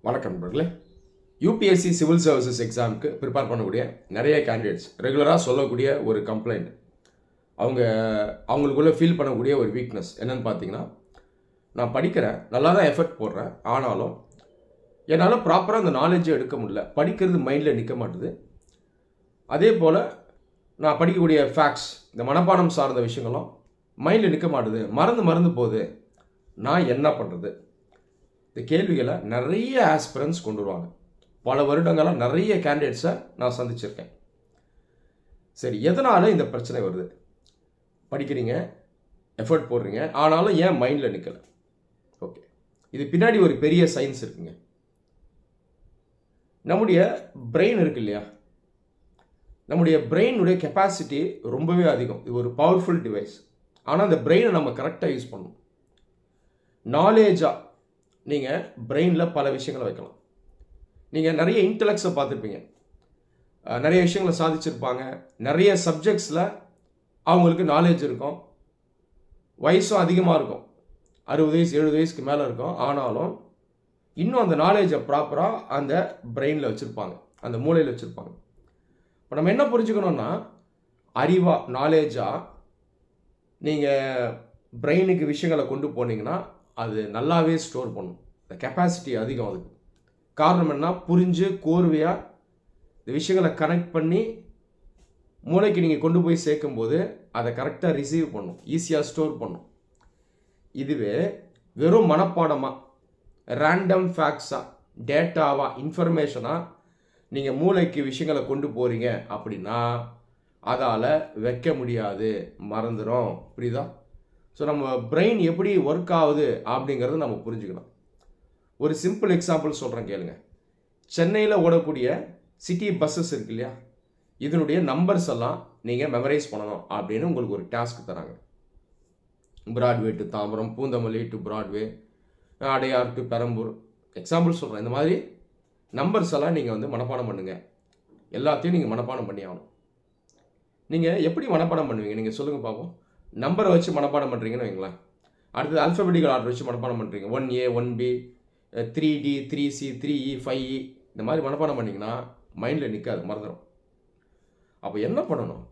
வணக்கம் நண்பர்களே. UPSC civil services எக்ஸாமுக்கு ப்ரிப்பேர் பண்ணக்கூடிய நிறைய கேண்டிடேட்ஸ் ரெகுலராக சொல்லக்கூடிய ஒரு கம்ப்ளைண்ட், அவங்களுக்குள்ள ஃபீல் பண்ணக்கூடிய ஒரு வீக்னஸ் என்னன்னு பார்த்தீங்கன்னா, நான் படிக்கிறேன், நல்லா தான் எஃபர்ட் போடுறேன், ஆனாலும் என்னால் ப்ராப்பராக அந்த நாலேஜை எடுக்க முடியல, படிக்கிறது மைண்டில் நிற்க மாட்டுது. அதே போல் நான் படிக்கக்கூடிய ஃபேக்ட்ஸ், இந்த மனப்பாடம் சார்ந்த விஷயங்களும் மைண்டில் நிற்க மாட்டுது, மறந்து போகுது. நான் என்ன பண்ணுறது? இந்த கேள்விகளை நிறைய ஆஸ்பிரன்ஸ் கொண்டு வருவாங்க. பல வருடங்களாக நிறைய கேண்டிடேட்ஸை நான் சந்திச்சிருக்கேன். சரி, எதனால் இந்த பிரச்சனை வருது? படிக்கிறீங்க, எஃபர்ட் போடுறீங்க, ஆனாலும் ஏன் மைண்டில் நிற்கலை? ஓகே, இது பின்னாடி ஒரு பெரிய சயின்ஸ் இருக்குங்க. நம்முடைய பிரெயின் இருக்கு இல்லையா, நம்முடைய பிரெயினுடைய கெப்பாசிட்டி ரொம்பவே அதிகம். இது ஒரு பவர்ஃபுல் டிவைஸ். ஆனால் அந்த பிரெயினை நம்ம கரெக்டாக யூஸ் பண்ணணும். நாலேஜாக நீங்கள் பிரெயினில் பல விஷயங்களை வைக்கலாம். நீங்கள் நிறைய இன்டலெக்ட்ஸை பார்த்துருப்பீங்க, நிறைய விஷயங்களை சாதிச்சிருப்பாங்க, நிறைய சப்ஜெக்ட்ஸில் அவங்களுக்கு நாலேஜ் இருக்கும், வயசும் அதிகமாக இருக்கும், 60 வயசு 70 வயசுக்கு மேலே இருக்கும். ஆனாலும் இன்னும் அந்த நாலேஜை ப்ராப்பராக அந்த பிரெயினில் வச்சுருப்பாங்க, அந்த மூளையில் வச்சுருப்பாங்க. இப்போ நம்ம என்ன புரிஞ்சுக்கணும்னா, அறிவாக நாலேஜாக நீங்கள் பிரெயினுக்கு விஷயங்களை கொண்டு போனீங்கன்னா அது நல்லாவே ஸ்டோர் பண்ணும். இந்த கெப்பாசிட்டி அதிகம். அதுக்கு காரணம் என்ன? புரிஞ்சு கோர்வையாக இந்த விஷயங்களை கனெக்ட் பண்ணி மூளைக்கு நீங்கள் கொண்டு போய் சேர்க்கும்போது அதை கரெக்டாக ரிசீவ் பண்ணும், ஈஸியாக ஸ்டோர் பண்ணும். இதுவே வெறும் மனப்பாடமாக, ரேண்டம் ஃபேக்ட்ஸாக, டேட்டாவாக, இன்ஃபர்மேஷனாக நீங்கள் மூளைக்கு விஷயங்களை கொண்டு போகிறீங்க அப்படின்னா அதால் வைக்க முடியாது, மறந்துடும். புரியுதா? ஸோ நம்ம பிரெயின் எப்படி ஒர்க் ஆகுது அப்படிங்கிறத நம்ம புரிஞ்சுக்கலாம். ஒரு சிம்பிள் எக்ஸாம்பிள் சொல்கிறேன் கேளுங்க. சென்னையில் ஓடக்கூடிய சிட்டி பஸ்ஸஸ் இருக்கு இல்லையா, இதனுடைய நம்பர்ஸ் எல்லாம் நீங்கள் மெமரைஸ் பண்ணணும் அப்படின்னு உங்களுக்கு ஒரு டாஸ்க் தராங்க. Broadway to Tambaram, Poonamallee to Broadway, Adyar to Perambur, example சொல்கிறேன். இந்த மாதிரி நம்பர்ஸ் எல்லாம் நீங்கள் மனப்பாடம் பண்ணுங்கள். எல்லாத்தையும் நீங்கள் மனப்பாடம் பண்ணி ஆகணும். நீங்கள் எப்படி மனப்பாடம் பண்ணுவீங்க? நீங்கள் சொல்லுங்கள் பார்ப்போம். நம்பரை வச்சு மனப்பாடம் பண்ணுறீங்கன்னு வைங்களேன். அடுத்தது அல்ஃபபெட்டிக்கல் ஆர்டர் வச்சு மனப்பாடம் பண்ணுறீங்க. 1A 1B 3D 3C 3E 5E இந்த மாதிரி மனப்பாடம் பண்ணிங்கன்னா மைண்டில் நிற்காது, மறந்துடும். அப்போ என்ன பண்ணணும்?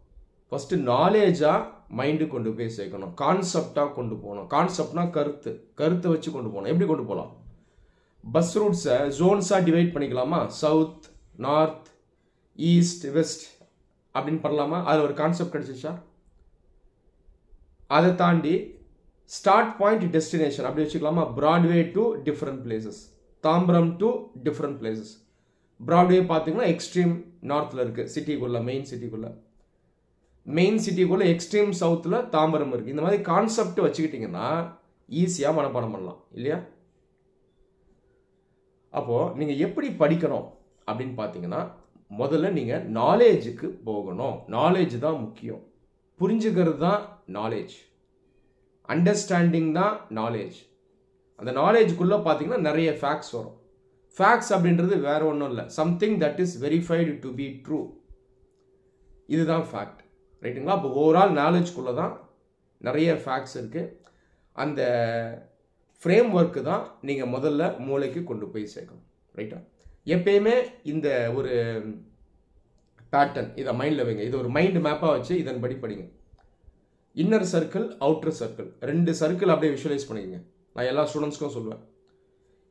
ஃபஸ்ட்டு நாலேஜாக மைண்டு கொண்டு போய் சேர்க்கணும், கான்செப்டாக கொண்டு போகணும். கான்செப்ட்னா கருத்தை வச்சு கொண்டு போகணும். எப்படி கொண்டு போகலாம்? பஸ் ரூட்ஸை ஜோன்ஸாக டிவைட் பண்ணிக்கலாமா? சவுத், நார்த், ஈஸ்ட், வெஸ்ட் அப்படின்னு பண்ணலாமா? அதில் ஒரு கான்செப்ட் கிடச்சிச்சா? அதை தாண்டி ஸ்டார்ட் பாயிண்ட் டெஸ்டினேஷன் அப்படி வச்சுக்கலாமா? Broadway to different places, Tambaram to different places. Broadway பார்த்தீங்கன்னா எக்ஸ்ட்ரீம் நார்த்தில் இருக்குது, சிட்டிக்குள்ளே, மெயின் சிட்டிக்குள்ளே எக்ஸ்ட்ரீம் சவுத்தில் தாம்பரம் இருக்குது. இந்த மாதிரி கான்செப்ட் வச்சுக்கிட்டிங்கன்னா ஈஸியாக மனப்பாடம் பண்ணலாம் இல்லையா? அப்போது நீங்கள் எப்படி படிக்கணும் அப்படின்னு பார்த்தீங்கன்னா, முதல்ல நீங்கள் நாலேஜுக்கு போகணும். நாலேஜ் தான் முக்கியம். புரிஞ்சுக்கிறது தான் நாலேஜ், அண்டர்ஸ்டாண்டிங் தான் நாலேஜ். அந்த நாலேஜுக்குள்ளே பார்த்தீங்கன்னா நிறைய ஃபேக்ட்ஸ் வரும். ஃபேக்ட்ஸ் அப்படின்றது வேற ஒன்றும் இல்லை, something that is verified to be true. இதுதான் ஃபேக்ட், ரைட்டுங்களா? அப்போ ஓவரால் நாலேஜ்குள்ளே தான் நிறைய ஃபேக்ட்ஸ் இருக்குது. அந்த ஃப்ரேம் ஒர்க்கு தான் நீங்கள் முதல்ல மூளைக்கு கொண்டு போய் சேர்க்கணும், ரைட்டா? எப்பயுமே இந்த ஒரு பேட்டர்ன் இதை மைண்டில் வைங்க. இது ஒரு மைண்ட் மேப்பாக வச்சு இதன்படி படிங்க. Inner circle, outer circle, 2 circle அப்படியே விஷுவலைஸ் பண்ணிக்கங்க. நான் எல்லா ஸ்டூடெண்ட்ஸ்க்கும் சொல்லுவேன்,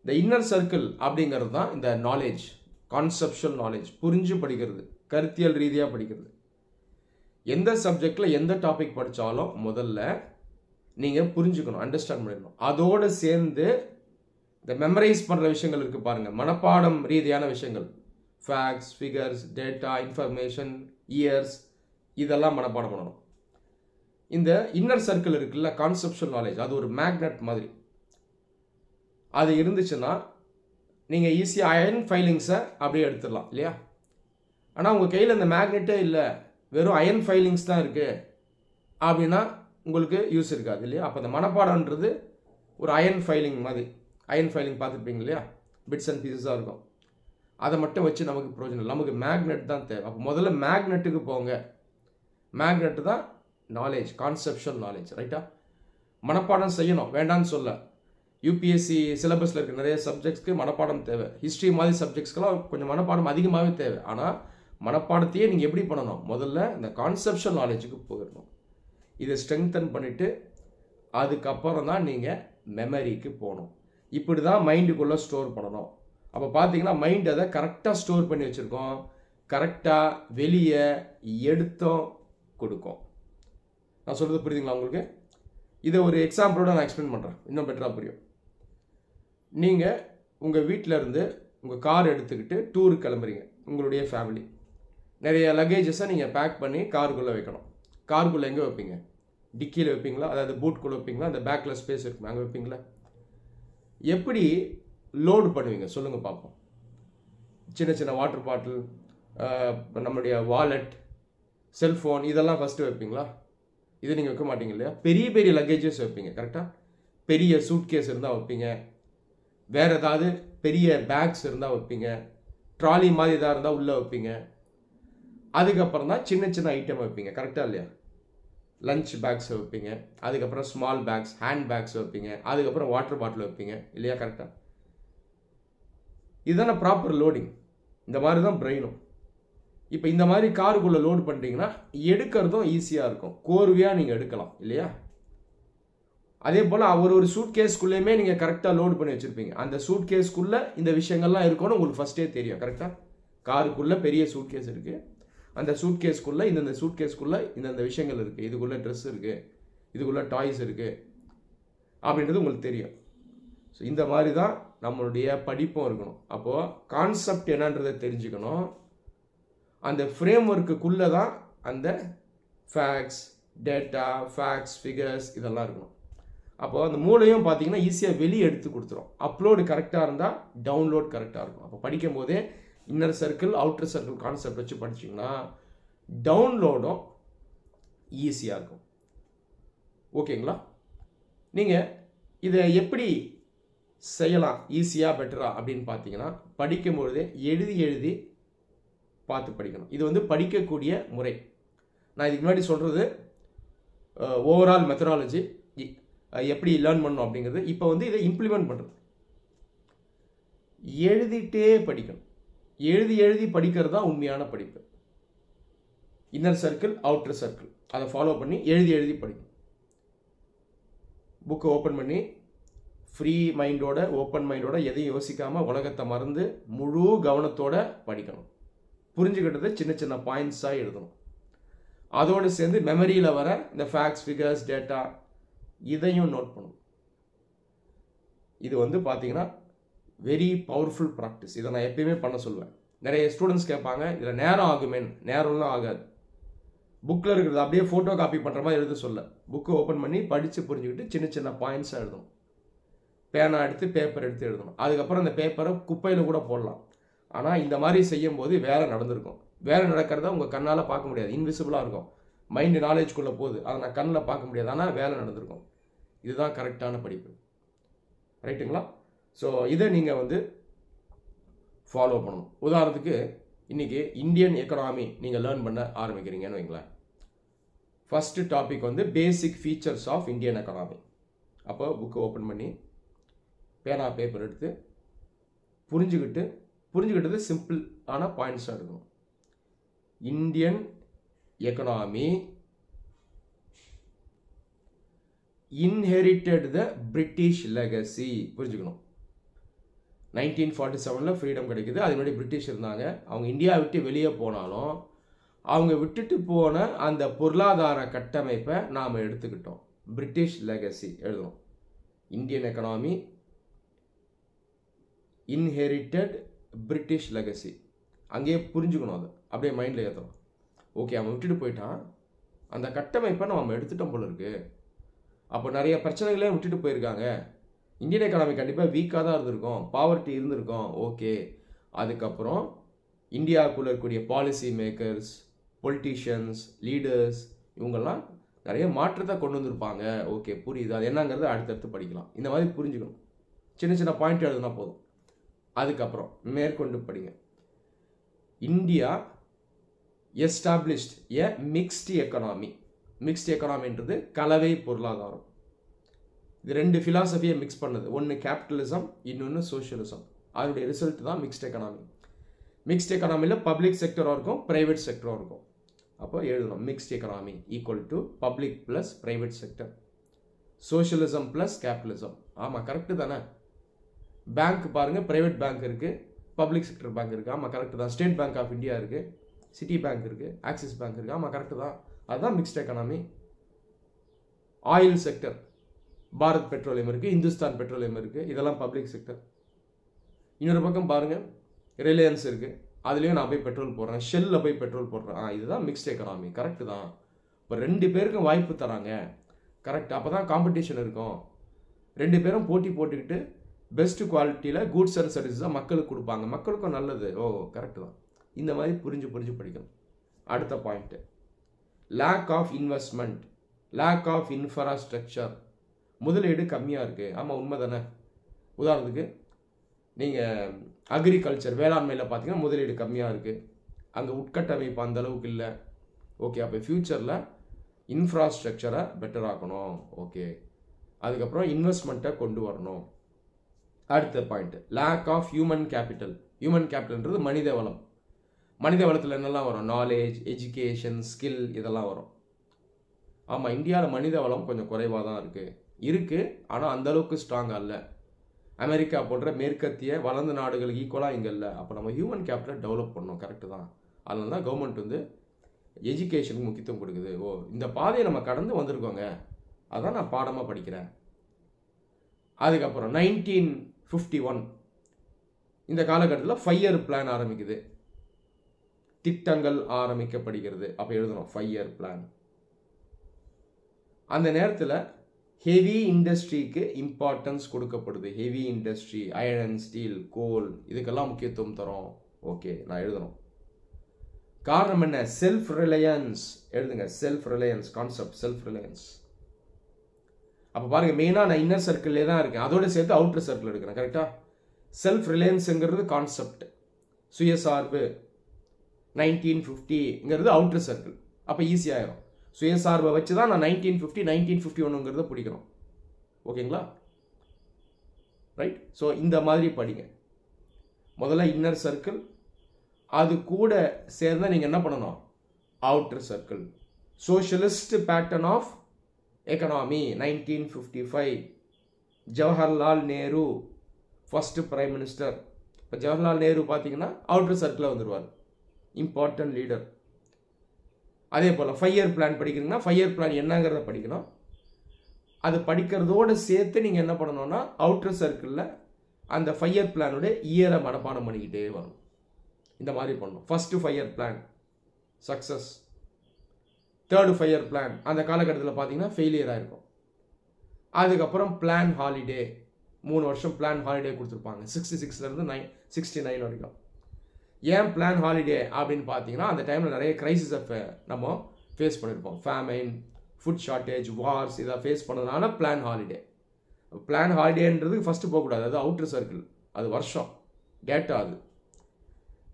இந்த இன்னர் சர்க்கிள் அப்படிங்கிறது தான் இந்த நாலேஜ், கான்செப்ஷுவல் நாலேஜ், புரிஞ்சு படிக்கிறது, கருத்தியல் ரீதியாக படிக்கிறது. எந்த சப்ஜெக்டில் எந்த டாபிக் படித்தாலும் முதல்ல நீங்கள் புரிஞ்சுக்கணும், அண்டர்ஸ்டாண்ட் பண்ணிடணும். அதோடு சேர்ந்து இந்த மெமரைஸ் பண்ணுற விஷயங்கள் இருக்குது பாருங்கள், மனப்பாடம் ரீதியான விஷயங்கள், facts, figures, data, information, years, இதெல்லாம் மனப்பாடம் பண்ணணும். இந்த இன்னர் சர்க்கிள் இருக்குல்ல, கான்செப்ஷுவல் நாலேஜ், அது ஒரு மேக்னெட் மாதிரி. அது இருந்துச்சுன்னா நீங்கள் ஈஸியாக அயன் ஃபைலிங்ஸை அப்படியே எடுத்துடலாம் இல்லையா? ஆனால் உங்கள் கையில் இந்த மேக்னெட்டே இல்லை, வெறும் அயன் ஃபைலிங்ஸ் தான் இருக்குது அப்படின்னா உங்களுக்கு யூஸ் இருக்காது இல்லையா? அப்போ இந்த மனப்பாடம்ன்றது ஒரு அயன் ஃபைலிங் மாதிரி. அயன் ஃபைலிங் பார்த்துருப்பீங்க இல்லையா? பிட்ஸ் அண்ட் பீசஸாக இருக்கும். அதை மட்டும் வச்சு நமக்கு பிரயோஜனம் இல்லை, நமக்கு மேக்னெட் தான் தேவை. அப்போ முதல்ல மேக்னெட்டுக்கு போங்க. மேக்னெட்டு தான் நாலேஜ், கான்செப்ஷுவல் நாலேஜ், ரைட்டா? மனப்பாடம் செய்யணும், வேண்டான்னு சொல்ல. யூபிஎஸ்சி சிலபஸில் இருக்க நிறைய சப்ஜெக்ட்ஸ்க்கு மனப்பாடம் தேவை. ஹிஸ்ட்ரி மாதிரி சப்ஜெக்ட்ஸ்க்கெல்லாம் கொஞ்சம் மனப்பாடம் அதிகமாகவே தேவை. ஆனால் மனப்பாடத்தையே நீங்கள் எப்படி பண்ணணும், முதல்ல இந்த கான்செப்ஷுவல் நாலேஜுக்கு போயிடணும். இதை ஸ்ட்ரெங்தன் பண்ணிவிட்டு அதுக்கப்புறம் தான் நீங்கள் மெமரிக்கு போகணும். இப்படி தான் மைண்டுக்குள்ளே ஸ்டோர் பண்ணணும். அப்போ பார்த்தீங்கன்னா மைண்ட் அதை கரெக்டாக ஸ்டோர் பண்ணி வச்சுருக்கோம், கரெக்டாக வெளியே எடுத்தும் கொடுக்கும். நான் சொல்கிறது புரியுதுங்களா உங்களுக்கு? இதை ஒரு எக்ஸாம்பிளோட நான் எக்ஸ்பிளைன் பண்ணுறேன், இன்னும் பெட்டராக புரியும். நீங்கள் உங்கள் வீட்டில் இருந்து உங்கள் கார் எடுத்துக்கிட்டு டூருக்கு கிளம்புறீங்க. உங்களுடைய ஃபேமிலி நிறைய லக்கேஜஸை நீங்கள் பேக் பண்ணி காருக்குள்ளே வைக்கணும். காருக்குள்ளே எங்கே வைப்பீங்க? டிக்கியில் வைப்பீங்களா, அதாவது பூட்குள்ளே வைப்பீங்களா, அந்த பேக்கில் ஸ்பேஸ் இருக்குமே அங்கே வைப்பீங்களா? எப்படி லோடு பண்ணுவீங்க சொல்லுங்கள் பார்ப்போம். சின்ன சின்ன வாட்டர் பாட்டில், நம்மளுடைய வாலெட், செல்ஃபோன் இதெல்லாம் ஃபஸ்ட்டு வைப்பீங்களா? இது நீங்கள் வைக்க மாட்டீங்க இல்லையா? பெரிய பெரிய லக்கேஜஸ் வைப்பீங்க கரெக்டாக. பெரிய சூட்கேஸ் இருந்தால் வைப்பீங்க, வேறு ஏதாவது பெரிய பேக்ஸ் இருந்தால் வைப்பீங்க, ட்ராலி மாதிரி எதாவது இருந்தால் உள்ளே வைப்பீங்க. அதுக்கப்புறம் தான் சின்ன சின்ன ஐட்டம் வைப்பீங்க கரெக்டாக இல்லையா? லஞ்ச் பேக்ஸ் வைப்பீங்க, அதுக்கப்புறம் ஸ்மால் பேக்ஸ், ஹேண்ட் பேக்ஸ் வைப்பீங்க, அதுக்கப்புறம் வாட்டர் பாட்டில் வைப்பீங்க இல்லையா? கரெக்டாக. இதுதானே ப்ராப்பர் லோடிங். இந்த மாதிரி தான் பிரெயினும். இப்போ இந்த மாதிரி காருக்குள்ளே லோடு பண்ணுறீங்கன்னா எடுக்கிறதும் ஈஸியாக இருக்கும், கோர்வையாக நீங்கள் எடுக்கலாம் இல்லையா? அதே போல் ஒரு சூட்கேஸ்க்குள்ளேயுமே நீங்கள் கரெக்டாக லோடு பண்ணி வச்சுருப்பீங்க. அந்த சூட்கேஸ்க்குள்ளே இந்த விஷயங்கள்லாம் இருக்கும்னு உங்களுக்கு ஃபஸ்ட்டே தெரியும் கரெக்டாக. காருக்குள்ளே பெரிய சூட்கேஸ் இருக்குது, அந்த சூட்கேஸ்க்குள்ளே இந்தந்த சூட்கேஸ்க்குள்ளே இந்தந்த விஷயங்கள் இருக்குது, இதுக்குள்ளே ட்ரெஸ் இருக்குது, இதுக்குள்ளே டாய்ஸ் இருக்குது அப்படின்றது உங்களுக்கு தெரியும். ஸோ இந்த மாதிரி தான் நம்மளுடைய படிப்பும் இருக்கணும். அப்போது கான்செப்ட் என்னன்றதை தெரிஞ்சுக்கணும். அந்த ஃப்ரேம் ஒர்க்குள்ளே தான் அந்த ஃபேக்ட்ஸ், டேட்டா, ஃபேக்ட்ஸ், ஃபிகர்ஸ் இதெல்லாம் இருக்கணும். அப்போது அந்த மூளையும் பார்த்தீங்கன்னா ஈஸியாக வெளியே எடுத்து கொடுத்துரும். அப்லோடு கரெக்டாக இருந்தால் டவுன்லோட் கரெக்டாக இருக்கும். அப்போ படிக்கும் போதே inner circle, outer circle concept வச்சு படிச்சிங்கன்னா டவுன்லோடும் ஈஸியாக இருக்கும். ஓகேங்களா? நீங்கள் இதை எப்படி செய்யலாம் ஈஸியாக பெட்டரா அப்படின்னு பார்த்தீங்கன்னா, படிக்கும்பொழுதே எழுதி பார்த்து படிக்கணும். இது வந்து படிக்கக்கூடிய முறை. நான் இதுக்கு முன்னாடி சொல்கிறது ஓவரால் மெத்தடாலஜி, எப்படி லேர்ன் பண்ணணும் அப்படிங்கிறது. இப்போ வந்து இதை இம்ப்ளிமெண்ட் பண்ணுறது. எழுதிட்டே படிக்கணும். எழுதி படிக்கிறது தான் உண்மையான படிப்பு. இன்னர் சர்க்கிள், அவுட்டர் சர்க்கிள் அதை ஃபாலோ பண்ணி எழுதி படிக்கணும். புக்கை ஓப்பன் பண்ணி ஃப்ரீ மைண்டோட, ஓப்பன் மைண்டோட, எதையும் யோசிக்காமல் உலகத்தை மறந்து முழு கவனத்தோட படிக்கணும். புரிஞ்சுக்கிட்டது சின்ன சின்ன பாயிண்ட்ஸாக எழுதணும். அதோடு சேர்ந்து மெமரியில் வர இந்த ஃபேக்ட்ஸ், ஃபிகர்ஸ், டேட்டா இதையும் நோட் பண்ணணும். இது வந்து பார்த்தீங்கன்னா வெரி பவர்ஃபுல் ப்ராக்டிஸ். இதை நான் எப்பயுமே பண்ண சொல்லுவேன். நிறைய ஸ்டூடெண்ட்ஸ் கேட்பாங்க, இதில் நேரம் ஆகுமே. நேரம்லாம் ஆகாது. புக்கில் இருக்கிறது அப்படியே ஃபோட்டோ காப்பி பண்ணுற மாதிரி எழுத சொல்ல, புக்கை ஓப்பன் பண்ணி படித்து புரிஞ்சுக்கிட்டு சின்ன சின்ன பாயிண்ட்ஸாக எழுதணும். பேனா எடுத்து பேப்பர் எடுத்து எழுதணும். அதுக்கப்புறம் அந்த பேப்பரை குப்பையில் கூட போடலாம். ஆனால் இந்த மாதிரி செய்யும் போது வேலை நடந்திருக்கும். வேலை நடக்கிறத உங்கள் கண்ணால் பார்க்க முடியாது, இன்விசிபிளாக இருக்கும். மைண்டு நாலேஜ்குள்ளே போகுது, அதை நான் கண்ணில் பார்க்க முடியாது, ஆனால் வேலை நடந்திருக்கும். இதுதான் கரெக்டான படிப்பு. ரைட்டுங்களா? ஸோ இதை நீங்கள் வந்து ஃபாலோ பண்ணணும். உதாரணத்துக்கு இன்றைக்கி இந்தியன் எக்கனாமி நீங்கள் லேர்ன் பண்ண ஆரம்பிக்கிறீங்கன்னு வைங்களேன். ஃபஸ்ட்டு டாபிக் வந்து பேசிக் ஃபீச்சர்ஸ் ஆஃப் இந்தியன் எக்கனாமி. அப்போ புக்கை ஓப்பன் பண்ணி பேனா பேப்பர் எடுத்து புரிஞ்சுக்கிட்டது சிம்பிள் ஆன பாயிண்ட்ஸாக இருக்கணும். இந்தியன் எக்கனாமி இன்ஹெரிட்டட் த பிரிட்டிஷ் லெகசி. புரிஞ்சுக்கணும். 1947 ஃப்ரீடம் கிடைக்குது. அது முன்னாடி பிரிட்டிஷ் இருந்தாங்க. அவங்க இந்தியா விட்டு வெளியே போனாலும் அவங்க விட்டுட்டு போன அந்த பொருளாதார கட்டமைப்பை நாம் எடுத்துக்கிட்டோம். பிரிட்டிஷ் லெகசி எழுதணும். Indian economy inherited British legacy. அங்கேயே புரிஞ்சுக்கணும். அதை அப்படியே மைண்டில் ஏற்றணும். ஓகே, அவன் விட்டுட்டு போயிட்டான், அந்த கட்டமைப்பை நம்ம எடுத்துட்டோம் போல இருக்கு. அப்போ நிறைய பிரச்சனைகளே விட்டுட்டு போயிருக்காங்க. இந்தியன் எக்கனாமி கண்டிப்பாக வீக்காக தான் இருந்திருக்கும், பாவர்ட்டி இருந்திருக்கும். ஓகே, அதுக்கப்புறம் இந்தியாவுக்குள்ளே இருக்கக்கூடிய பாலிசி மேக்கர்ஸ், பொலிட்டீஷியன்ஸ், லீடர்ஸ் இவங்கெல்லாம் நிறைய மாற்றத்தை கொண்டு வந்திருப்பாங்க. ஓகே, புரியுது. அது என்னங்கிறது அடுத்தடுத்து படிக்கலாம். இந்த மாதிரி புரிஞ்சுக்கணும். சின்ன சின்ன பாயிண்ட் எழுதுனா போதும். அதுக்கப்புறம் மேற்கொண்டு படிங்க. இந்தியா எஸ்டாப்ளிஷ்ட் எ மிக்ஸ்டு எக்கனாமி. மிக்ஸ்டு எக்கனாமின்றது கலவை பொருளாதாரம். இது ரெண்டு ஃபிலாசபியை மிக்ஸ் பண்ணது. ஒன்று கேபிட்டலிசம், இன்னொன்று சோஷியலிசம். அதனுடைய ரிசல்ட் தான் மிக்ஸ்ட் எக்கனாமி. மிக்ஸ்ட் எக்கனாமியில் பப்ளிக் செக்டரும் இருக்கும், ப்ரைவேட் செக்டரும் இருக்கும். அப்போ எழுதணும் mixed economy equal to public plus private sector, socialism plus capitalism. ஆமாம், கரெக்டு தானே? பேங்க் பாருங்கள், ப்ரைவேட் பேங்க் இருக்குது, பப்ளிக் செக்டர் பேங்க் இருக்குது. ஆமாம், கரெக்டு தான். ஸ்டேட் பேங்க் ஆஃப் இந்தியா இருக்குது, சிட்டி பேங்க் இருக்குது, ஆக்சிஸ் பேங்க் இருக்குது. ஆமாம், கரெக்டு தான். அதுதான் mixed economy. Oil sector, Bharat petroleum இருக்குது, இந்துஸ்தான் பெட்ரோலியம் இருக்குது, இதெல்லாம் பப்ளிக் செக்டர். இன்னொரு பக்கம் பாருங்கள், ரிலையன்ஸ் இருக்குது, அதுலேயும் நான் போய் பெட்ரோல் போடுறேன், ஷெல்லில் போய் பெட்ரோல் போடுறேன். இதுதான் மிக்ஸ்ட் எக்கனாமி. கரெக்டு தான். இப்போ ரெண்டு பேருக்கும் வாய்ப்பு தராங்க. கரெக்ட். அப்போ தான் காம்படிஷன் இருக்கும். ரெண்டு பேரும் போட்டி போட்டுக்கிட்டு பெஸ்ட் குவாலிட்டியில் கூட்ஸ் அண்ட் சர்வீஸாக மக்களுக்கு கொடுப்பாங்க. மக்களுக்கும் நல்லது. ஓ, கரெக்டு தான். இந்த மாதிரி புரிஞ்சு படிக்கணும். அடுத்த point, lack of investment, lack of infrastructure. முதலீடு கம்மியாக இருக்குது. ஆமாம், உண்மை தானே? உதாரணத்துக்கு நீங்கள் அக்ரிகல்ச்சர், வேளாண்மையில் பார்த்தீங்கன்னா முதலீடு கம்மியாக இருக்குது. அங்கே உட்கட்டமைப்பு அந்த அளவுக்கு இல்லை. ஓகே, அப்போ ஃப்யூச்சரில் இன்ஃப்ராஸ்ட்ரக்சரை பெட்டர் ஆக்கணும். ஓகே, அதுக்கப்புறம் இன்வெஸ்ட்மெண்ட்டை கொண்டு வரணும். அடுத்த point, lack of human capital. Human கேபிட்டல்ன்றது மனித வளம். மனித வளத்தில் என்னெல்லாம் வரும்? நாலேஜ், எஜுகேஷன், ஸ்கில், இதெல்லாம் வரும். ஆமாம், இந்தியாவில் மனித வளம் கொஞ்சம் குறைவாக தான் இருக்குது. ஆனால் அந்தளவுக்கு ஸ்ட்ராங்காக இல்லை. அமெரிக்கா போன்ற மேற்கத்திய வளர்ந்த நாடுகளுக்கு ஈக்குவலாக இங்கே இல்லை. அப்போ நம்ம ஹியூமன் கேபிட்டலை டெவலப் பண்ணணும். கரெக்டு தான். அதனால தான் கவர்மெண்ட் வந்து எஜுகேஷனுக்கு முக்கியத்துவம் கொடுக்குது. ஓ, இந்த பாதையை நம்ம கடந்து வந்திருக்கோங்க, அதான் நான் பாடமாக படிக்கிறேன். அதுக்கப்புறம் 1951 இந்த காலகட்டத்தில் 5 இயர் பிளான் ஆரம்பிக்குது, திட்டங்கள் ஆரம்பிக்கப்படுகிறது. அப்போ எழுதணும் 5 இயர் பிளான். அந்த நேரத்தில் ஹெவி இண்டஸ்ட்ரிக்கு இம்பார்ட்டன்ஸ் கொடுக்கப்படுது. Heavy industry, iron and steel, coal, இதுக்கெல்லாம் முக்கியத்துவம் தரோம். ஓகே, நான் எழுதணும். காரணம் என்ன? Self reliance. எழுதுங்க, self reliance concept, self reliance. அப்போ பாருங்க, மெயினாக நான் இன்னர் சர்க்கிள்லே தான் இருக்கேன், அதோட சேர்த்து அவுட்டர் சர்க்கிள் எடுக்கிறேன். கரெக்டா? செல்ஃப் ரிலையன்ஸுங்கிறது கான்செப்ட், சுயசார்பு 1950ங்கிறது அவுட்டர் சர்க்கிள். அப்போ ஈஸியாயிரும். சுயசார்பை வச்சு தான் நான் 1950 1951ங்கிறத பிடிக்கணும். ஓகேங்களா? ரைட். ஸோ இந்த மாதிரி படிங்க. முதல்ல இன்னர் சர்க்கிள், அது கூட சேர்ந்தால் நீங்கள் என்ன பண்ணணும்? Outer circle. Socialist pattern of economy 1955, Jawaharlal Nehru first prime minister. இப்போ ஜவஹர்லால் நேரு பார்த்தீங்கன்னா அவுட்டர் சர்க்கிளில் வந்துடுவார், இம்பார்ட்டன்ட் லீடர். அதே போல் 5 இயர் பிளான் படிக்கிறீங்கன்னா 5 இயர் பிளான் என்னங்கிறத படிக்கணும். அது படிக்கிறதோடு சேர்த்து நீங்கள் என்ன பண்ணணும்னா அவுட்டர் சர்க்கிளில் அந்த 5 இயர் பிளானோட இயரை மனப்பாடம் பண்ணிக்கிட்டே வரும். இந்த மாதிரி பண்ணணும். First 5 year plan success, third 5 year plan அந்த காலகட்டத்தில் பார்த்தீங்கன்னா ஃபெயிலியராக இருக்கும். அதுக்கப்புறம் பிளான் ஹாலிடே, 3 வருஷம் பிளான் ஹாலிடே கொடுத்துருப்பாங்க, 66லேருந்து 69 வரைக்கும். ஏன் பிளான் ஹாலிடே அப்படின்னு பார்த்தீங்கன்னா அந்த டைமில் நிறைய கிரைசிஸை நம்ம ஃபேஸ் பண்ணியிருப்போம். ஃபேமைன், ஃபுட் ஷார்ட்டேஜ், வார்ஸ், இதை ஃபேஸ் பண்ணதுனால பிளான் ஹாலிடே. பிளான் ஹாலிடேன்றது ஃபஸ்ட்டு போகக்கூடாது, அது அவுட்டர் சர்க்கிள், அது வருஷம் டேட்டா. அது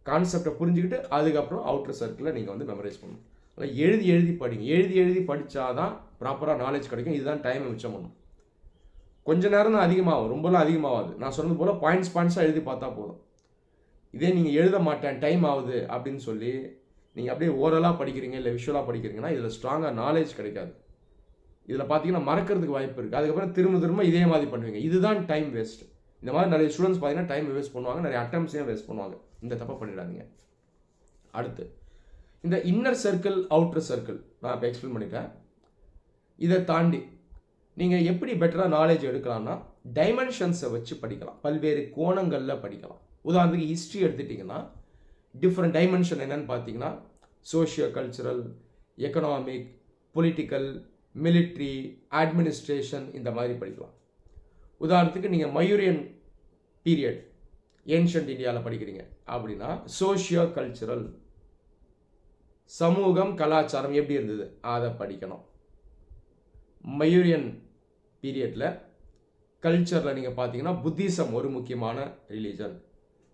கான்செப்டை புரிஞ்சுக்கிட்டு அதுக்கப்புறம் அவுட்டர் சர்க்கிளில் நீங்கள் வந்து மெமரைஸ் பண்ணணும். ஆனால் எழுதி படிங்க. எழுதி படித்தாதான் ப்ராப்பராக நாலேஜ் கிடைக்கும். இதுதான் டைமை மிச்சம் பண்ணணும். கொஞ்ச நேரம் தான் அதிகமாகும், ரொம்பலாம் அதிகமாகாது. நான் சொன்னது போல் பாயிண்ட்ஸாக எழுதி பார்த்தா போதும். இதே நீங்கள் எழுத மாட்டேன், டைம் ஆகுது அப்படின்னு சொல்லி நீங்கள் அப்படியே ஓரலாக படிக்கிறீங்க, இல்லை விஷுவலாக படிக்கிறீங்கன்னா இதில் ஸ்ட்ராங்காக நாலேஜ் கிடைக்காது. இதில் பார்த்தீங்கன்னா மறக்கிறதுக்கு வாய்ப்பு இருக்குது. அதுக்கப்புறம் திரும்ப இதே மாதிரி பண்ணுவீங்க. இதுதான் டைம் வேஸ்ட். இந்த மாதிரி நிறைய ஸ்டூடெண்ட்ஸ் பார்த்தீங்கன்னா டைம் வேஸ்ட் பண்ணுவாங்க, நிறைய அட்டம்ஸையும் வேஸ்ட் பண்ணுவாங்க. இந்த தப்பை பண்ணிடாதீங்க. அடுத்து இந்த இன்னர் சர்க்கிள், அவுட்டர் சர்க்கிள் நான் இப்போ எக்ஸ்பிளைன் பண்ணிட்டேன். இதை தாண்டி நீங்கள் எப்படி பெட்டராக நாலேஜ் எடுக்கலாம்னா டைமென்ஷன்ஸை வச்சு படிக்கலாம், பல்வேறு கோணங்களில் படிக்கலாம். உதாரணத்துக்கு ஹிஸ்ட்ரி எடுத்துட்டிங்கன்னா டிஃப்ரெண்ட் டைமென்ஷன் என்னன்னு பார்த்தீங்கன்னா socio cultural, economic, political, military, administration, இந்த மாதிரி படிக்கலாம். உதாரணத்துக்கு நீங்கள் மயூரியன் பீரியட் ஏன்ஷியன்ட் இந்தியாவில் படிக்கிறீங்க அப்படின்னா சோஷியோ கல்ச்சுரல், சமூகம் கலாச்சாரம் எப்படி இருந்தது அதை படிக்கணும். மயூரியன் பீரியடில் கல்ச்சரில் நீங்கள் பார்த்தீங்கன்னா புத்திசம் ஒரு முக்கியமான ரிலீஜன்.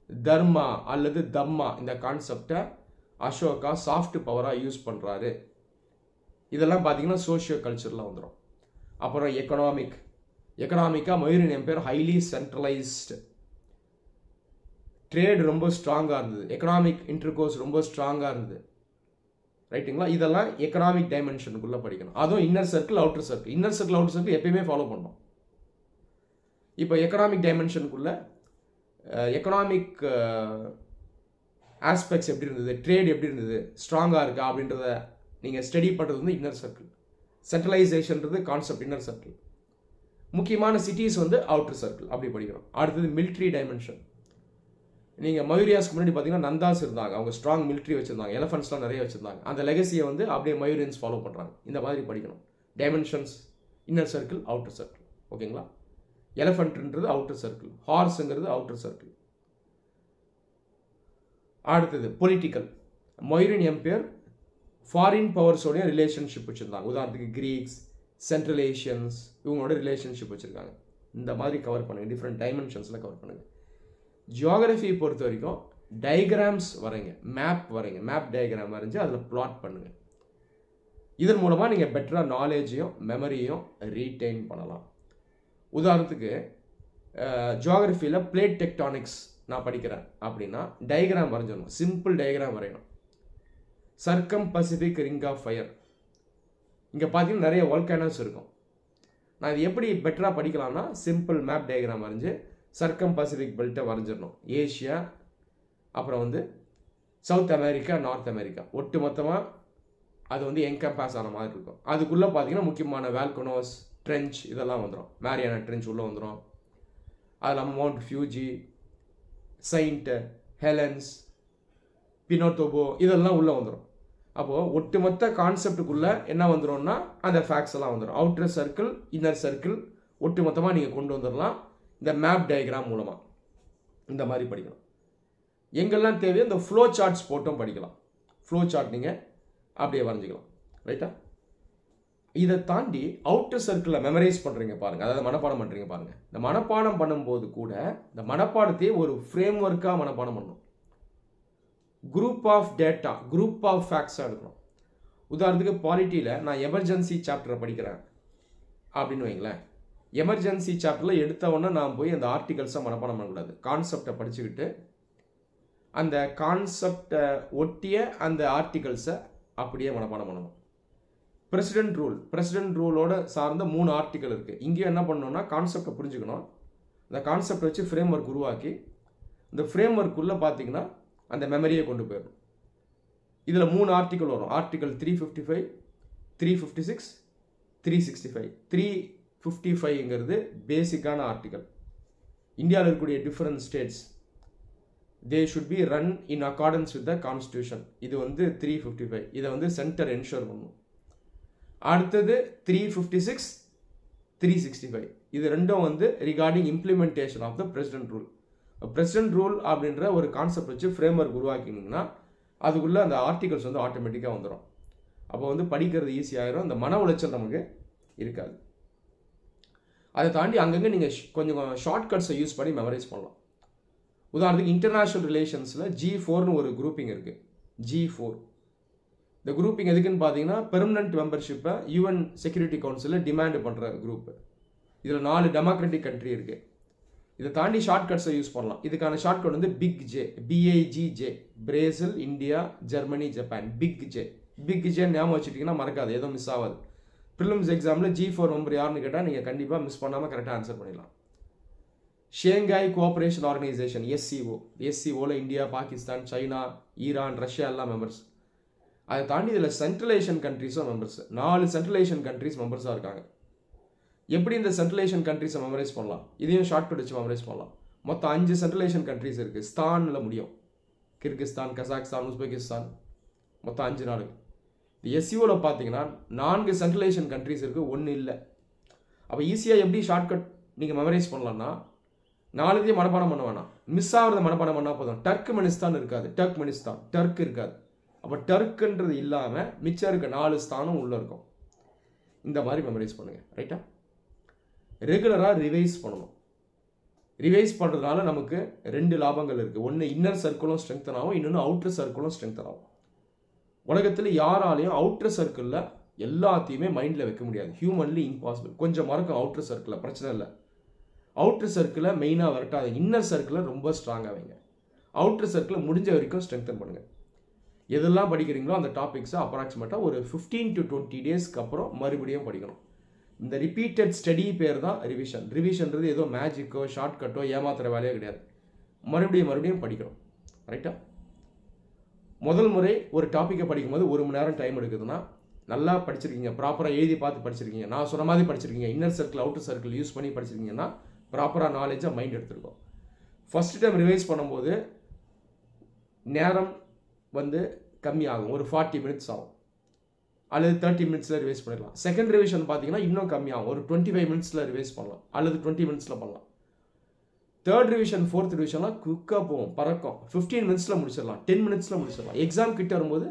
தர்மா அல்லது தம்மா இந்த கான்செப்டை அசோகா சாஃப்ட் பவராக யூஸ் பண்ணுறாரு. இதெல்லாம் பார்த்தீங்கன்னா சோஷியோ கல்ச்சரில் வந்துடும். அப்புறம் எக்கனாமிக்காக மயூரியன் எம்பையர் ஹைலி சென்ட்ரலைஸ்டு, ட்ரேட் ரொம்ப ஸ்ட்ராங்காக இருந்தது, எக்கனாமிக் இன்டர்கோர்ஸ் ரொம்ப ஸ்ட்ராங்காக இருந்தது. ரைட்டுங்களா? இதெல்லாம் எக்கனாமிக் டைமென்ஷனுக்குள்ளே படிக்கணும். அதுவும் inner circle outer circle. Inner circle outer circle எப்பயுமே ஃபாலோ பண்ணணும். இப்போ எக்கனாமிக் டைமென்ஷனுக்குள்ளே எக்கனாமிக் ஆஸ்பெக்ட்ஸ் எப்படி இருந்தது, ட்ரேட் எப்படி இருந்தது, ஸ்ட்ராங்காக இருக்கா அப்படின்றத நீங்கள் ஸ்டடி பண்ணுறது வந்து இன்னர் சர்க்கிள். சென்ட்ரலைசேஷன்றது கான்செப்ட் இன்னர் சர்க்கிள். முக்கியமான சிட்டிஸ் வந்து அவுட்டர் சர்க்கிள், அப்படி படிக்கணும். அடுத்தது மிலிட்ரி டைமென்ஷன். நீங்கள் மயூரியாஸ்க்கு முன்னாடி பார்த்தீங்கன்னா நந்தாஸ் இருந்தாங்க, அவங்க ஸ்ட்ராங் மிலிட்ரி வச்சுருந்தாங்க, எலஃபண்ட்ஸ்லாம் நிறைய வச்சுருந்தாங்க. அந்த லெகசியை வந்து அப்படியே மயூரியன்ஸ் ஃபாலோ பண்ணுறாங்க. இந்த மாதிரி படிக்கணும். Dimensions inner circle outer circle. ஓகேங்களா? எலஃபண்ட்ன்றது அவுட்டர் சர்க்கிள், ஹார்ஸுங்கிறது அவுட்டர் சர்க்கிள். அடுத்தது பொலிட்டிக்கல். மயூரியன் எம்பையர் ஃபாரின் பவர்ஸோடைய ரிலேஷன்ஷிப் வச்சுருந்தாங்க. உதாரணத்துக்கு கிரீக்ஸ், சென்ட்ரல் ஏஷியன்ஸ், இவங்களோட ரிலேஷன்ஷிப் வச்சுருக்காங்க. இந்த மாதிரி கவர் பண்ணுங்கள், டிஃப்ரெண்ட் டைமென்ஷன்ஸில் கவர் பண்ணுங்கள். ஜியோகிரஃபி பொறுத்த வரைக்கும் டயக்ராம்ஸ் வரைங்க, மேப் வரைங்க, மேப் டயக்ராம் வரைஞ்சி அதில் பிளாட் பண்ணுங்கள். இதன் மூலமாக நீங்கள் பெட்டராக நாலேஜையும் மெமரியும் ரீட்டைன் பண்ணலாம். உதாரணத்துக்கு ஜியோகிரஃபியில் பிளேட் டெக்டானிக்ஸ் நான் படிக்கிறேன் அப்படின்னா டயக்ராம் வரைஞ்சிடணும், சிம்பிள் டயக்ராம் வரையணும். சர்க்கம் பசிபிக் ரிங் ஆஃப் ஃபயர், இங்கே பார்த்தீங்கன்னா நிறைய வால்கனோஸ் இருக்கும். நான் இது எப்படி பெட்டராக படிக்கலாம்னா சிம்பிள் மேப் டயக்ராம் வரைஞ்சி சர்க்கம் பசிபிக் பெல்ட்டை வரைஞ்சிடணும். ஏஷியா, அப்புறம் வந்து சவுத் அமெரிக்கா, நார்த் அமெரிக்கா, ஒட்டு மொத்தமாக அது வந்து என்கம்பாஸ் ஆன மாதிரி இருக்கும். அதுக்குள்ளே பார்த்தீங்கன்னா முக்கியமான வால்கனோஸ், ட்ரென்ச் இதெல்லாம் வந்துடும். மேரியானா ட்ரென்ச் உள்ளே வந்துடும். அது இல்லாமல் மவுண்ட் ஃபியூஜி, செயின்ட் ஹெலன்ஸ், பினோட்டோபோ இதெல்லாம் உள்ளே வந்துடும். அப்போது ஒட்டுமொத்த கான்செப்டுக்குள்ளே என்ன வந்துடும்னா அந்த ஃபேக்ட்ஸ் எல்லாம் வந்துடும். அவுட்டர் சர்க்கிள், இன்னர் சர்க்கிள் ஒட்டுமொத்தமாக நீங்கள் கொண்டு வந்துடலாம் இந்த மேப் டயக்ராம் மூலமாக. இந்த மாதிரி படிக்கணும். எங்கெல்லாம் தேவையோ இந்த ஃப்ளோ சார்ட்ஸ் போட்டும் படிக்கலாம். ஃப்ளோ சார்ட் நீங்கள் அப்படியே வரைஞ்சிக்கலாம். ரைட்டா? இதை தாண்டி அவுட்டர் சர்க்கிளில் மெமரைஸ் பண்ணுறீங்க பாருங்கள், அதாவது மனப்பாடம் பண்ணுறீங்க பாருங்கள். இந்த மனப்பாடம் பண்ணும்போது கூட இந்த மனப்பாடத்தையே ஒரு ஃப்ரேம் ஒர்க்காக மனப்பாடம் பண்ணணும். Group of data, group of ஃபேக்ட்ஸாக எடுக்கணும். உதாரணத்துக்கு பாலிட்டியில் நான் எமர்ஜென்சி சாப்டரை படிக்கிறேன் அப்படின்னு வைங்களேன். எமர்ஜென்சி சாப்டரில் எடுத்தவொன்னே நான் போய் அந்த ஆர்டிகல்ஸை மனப்பாடம் பண்ணக்கூடாது. கான்செப்டை படிச்சுக்கிட்டு அந்த கான்செப்டை ஒட்டிய அந்த ஆர்டிகல்ஸை அப்படியே மனப்பாடம் பண்ணணும். பிரசிடென்ட் ரூலோட சார்ந்த 3 ஆர்டிகல் இருக்குது. இங்கேயும் என்ன பண்ணணும்னா கான்செப்டை புரிஞ்சுக்கணும். அந்த கான்செப்டை வச்சு ஃப்ரேம் ஒர்க் உருவாக்கி இந்த ஃப்ரேம் ஒர்க்குள்ளே பார்த்தீங்கன்னா அந்த மெமரியை கொண்டு போயிடணும். இதில் 3 ஆர்டிகல் வரும். ஆர்டிகல் 355, 356, 365. 355ங்கிறது பேசிக்கான ஆர்டிகல். இந்தியாவில் இருக்கக்கூடிய different states they should be run in accordance with the constitution. இது வந்து 355. இதை வந்து சென்டர் என்ஷூர் பண்ணணும். அடுத்தது 356, 365. இது ரெண்டும் வந்து regarding implementation of the president rule. President rule அப்படின்ற ஒரு கான்செப்ட் வச்சு ஃப்ரேம் ஒர்க் உருவாக்கினீங்கன்னா அதுக்குள்ளே அந்த ஆர்டிகல்ஸ் வந்து ஆட்டோமேட்டிக்காக வந்துடும். அப்போ வந்து படிக்கிறது ஈஸியாகிடும், அந்த மன உளைச்சல் நமக்கு இருக்காது. அதை தாண்டி அங்கங்கே நீங்கள் கொஞ்சம் ஷார்ட்கட்ஸை யூஸ் பண்ணி மெமரைஸ் பண்ணலாம். உதாரணத்துக்கு இன்டர்நேஷ்னல் ரிலேஷன்ஸில் G4னு ஒரு குரூப்பிங் இருக்குது. G4 இந்த குரூப்பிங் எதுக்குன்னு பார்த்தீங்கன்னா பெர்மனன்ட் மெம்பர்ஷிப்பை UN செக்யூரிட்டி கவுன்சிலில் டிமாண்ட் பண்ணுற குரூப்பு. இதில் 4 டெமோக்ராட்டிக் கண்ட்ரி இருக்குது. இதை தாண்டி ஷார்ட்கட்ஸை யூஸ் பண்ணலாம். இதுக்கான ஷார்ட்கட் வந்து big J, BIGJ, Brazil, India, Germany, Japan. Big J ஞாபகம் வச்சுட்டிங்கன்னா மறக்காது, எதுவும் மிஸ் ஆகாது. ப்ரிலிம்ஸ் எக்ஸாமில் G4 மெம்பர் யாருன்னு கேட்டால் நீங்கள் கண்டிப்பாக மிஸ் பண்ணாமல் கரெக்டாக ஆன்சர் பண்ணிடலாம். Shanghai cooperation organisation SCO India, Pakistan, China, Iran, Russia எல்லாம் மெம்பர்ஸ். அதை தாண்டி இதில் சென்ட்ரல் ஏஷியன் கண்ட்ரீஸும் மெம்பர்ஸ். 4 சென்ட்ரல் ஏஷியன் கண்ட்ரீஸ் மெம்பர்ஸாக இருக்காங்க. எப்படி இந்த சென்ட்ரல் ஏஷியன் கண்ட்ரீஸை மெமரைஸ் பண்ணலாம்? இதையும் ஷார்ட்கட் வச்சு மெமரைஸ் பண்ணலாம். மொத்தம் 5 சென்ட்ரல் ஏஷியன் கண்ட்ரீஸ் இருக்குது. ஸ்தானில் முடியும். கிர்கிஸ்தான், கசாக்ஸ்தான், உஸ்பெகிஸ்தான், மொத்தம் 5 நாடுகள். இந்த SCOவில் பார்த்தீங்கன்னா 4 சென்ட்ரல் ஏஷியன் கண்ட்ரீஸ் இருக்குது, 1 இல்லை. அப்போ ஈஸியாக எப்படி ஷார்ட்கட் நீங்கள் மெமரைஸ் பண்ணலாம்னா 4 மனப்பாடம் பண்ண வேணாம், மிஸ் ஆகிறத மனப்பாடம் பண்ணால் போதும். டர்க்மெனிஸ்தான் இருக்காது, டர்க் இருக்காது. அப்போ டர்க்குன்றது இல்லாமல் மிச்சம் இருக்க 4 ஸ்தானம் உள்ளே இருக்கும். இந்த மாதிரி மெமரைஸ் பண்ணுங்கள். ரைட்டா? ரெகுலராக ரிவைஸ் பண்ணணும். ரிவைஸ் பண்ணுறதுனால நமக்கு 2 லாபங்கள் இருக்குது. ஒன்று இன்னர் சர்க்கிளும் ஸ்ட்ரெங்தன் ஆகும், இன்னொன்று அவுட்டர் சர்க்கிளும் ஸ்ட்ரெங்தன் ஆகும். உலகத்தில் யாராலையும் அவுட்டர் சர்க்கிளில் எல்லாத்தையுமே மைண்டில் வைக்க முடியாது, ஹியூமன்லி இம்பாசிபிள். கொஞ்சம் மறக்கும் அவுட்டர் சர்க்கிளில், பிரச்சனை இல்லை. அவுட்டர் சர்க்கிளை மெயினாக வரட்டாது, இன்னர் சர்க்கிளை ரொம்ப ஸ்ட்ராங்காக வைங்க. அவுட்டர் சர்க்கிளை முடிஞ்ச வரைக்கும் ஸ்ட்ரெங்தன் பண்ணுங்கள். எதெல்லாம் படிக்கிறீங்களோ அந்த டாபிக்ஸை அப்ராக்சிமேட்டாக ஒரு 15 to 20 டேஸ்க்கு அப்புறம் மறுபடியும் படிக்கணும். இந்த ரிப்பீட்டட் ஸ்டடி பேர் தான் ரிவிஷன். ரிவிஷன்றது ஏதோ மேஜிக்கோ ஷார்ட்கட்டோ ஏமாத்துற வேலையோ கிடையாது. மறுபடியும் படிக்கணும். ரைட்டா? முதல் முறை ஒரு டாப்பிக்கை படிக்கும்போது 1 மணி நேரம் டைம் எடுக்குதுன்னா நல்லா படிச்சிருக்கீங்க, ப்ராப்பராக எழுதி பார்த்து படிச்சிருக்கீங்க, நான் சொன்ன மாதிரி படிச்சிருக்கீங்க, inner circle outer circle use பண்ணி படிச்சிருக்கீங்கன்னா ப்ராப்பராக நாலேஜாக மைண்ட் எடுத்துருக்கோம். ஃபஸ்ட் டைம் ரிவைஸ் பண்ணும்போது நேரம் கம்மியாகும், ஒரு 40 minutes ஆகும், அல்லது 30 minutesல ரிவைஸ் பண்ணிடலாம். செகண்ட் ரிவிஷன் பார்த்தீங்கன்னா இன்னும் கம்மியாகும், ஒரு 25 minutesல ரிவைஸ் பண்ணலாம், அல்லது 20 minutesல பண்ணலாம். தேர்ட் ரிவிஷன், ஃபோர்த் ரிவிஷன்லாம் குயிக்காக போகும், பறக்கும், 15 minutesல முடிச்சிடலாம், 10 minutesல முடிச்சிடலாம். எக்ஸாம் கிட்ட வரும்போது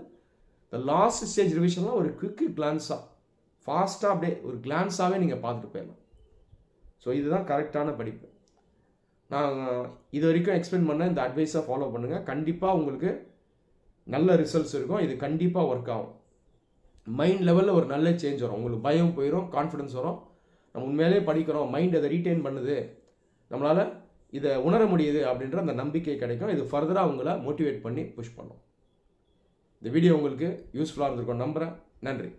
இந்த லாஸ்ட் ஸ்டேஜ் ரிவிஷன்லாம் ஒரு குவிக் கிளான்ஸாக ஃபாஸ்ட்டாக அப்படியே ஒரு கிளான்ஸாகவே நீங்கள் பார்த்துட்டு போயிடலாம். ஸோ இதுதான் கரெக்டான படிப்பு. நான் இது வரைக்கும் எக்ஸ்பிளைன் பண்ண இந்த அட்வைஸை ஃபாலோ பண்ணுங்கள். கண்டிப்பாக உங்களுக்கு நல்ல ரிசல்ட்ஸ் இருக்கும். இது கண்டிப்பாக ஒர்க் ஆகும். மைண்ட் லெவலில் ஒரு நல்ல சேஞ்ச் வரும், உங்களுக்கு பயம் போயிடும், கான்ஃபிடன்ஸ் வரும். நம்ம உண்மையிலே படிக்கிறோம், மைண்ட் அதை ரீட்டைன் பண்ணுது, நம்மளால் இதை உணர முடியுது அப்படின்ற அந்த நம்பிக்கை கிடைக்கும். இது ஃபர்தராக உங்களை மோட்டிவேட் பண்ணி புஷ் பண்ணும். இந்த வீடியோ உங்களுக்கு யூஸ்ஃபுல்லாக இருந்திருக்கும் நம்புகிறேன். நன்றி.